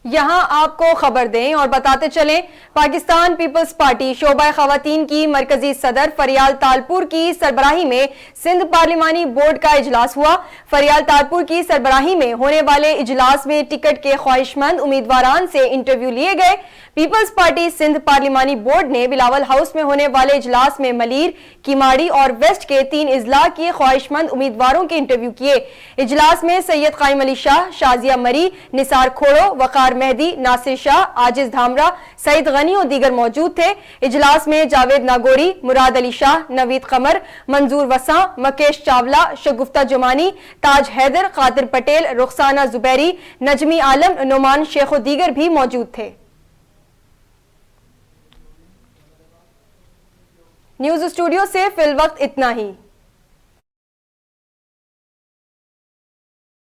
یہاں آپ کو خبر دیں اور بتاتے چلیں، پاکستان پیپلز پارٹی شعبہ خواتین کی مرکزی صدر فریال تالپور کی سربراہی میں سندھ پارلیمانی بورڈ کا اجلاس ہوا۔ فریال تالپور کی سربراہی میں ہونے والے اجلاس میں ٹکٹ کے خواہش مند امیدواران سے انٹرویو لیے گئے۔ پیپلز پارٹی سندھ پارلیمانی بورڈ نے بلاول ہاؤس میں ہونے والے اجلاس میں ملیر، کیماڑی اور ویسٹ کے 3 اضلاع کے خواہش مند امیدواروں کے انٹرویو کیے۔ اجلاس میں سید قائم علی شاہ، شازیہ مری، نثار کھوڑو، وقار مہدی، ناصر شاہ، عاجز دھامرا، سعید غنی اور دیگر موجود تھے۔ اجلاس میں جاوید ناگوری، مراد علی شاہ، نوید قمر، منظور وساں، مکیش چاولہ، شگفتہ جمانی، تاج حیدر، قادر پٹیل، رخسانہ زبیری، نجمی عالم، نعمان شیخ و دیگر بھی موجود تھے۔ نیوز اسٹوڈیو سے فی الوقت اتنا ہی۔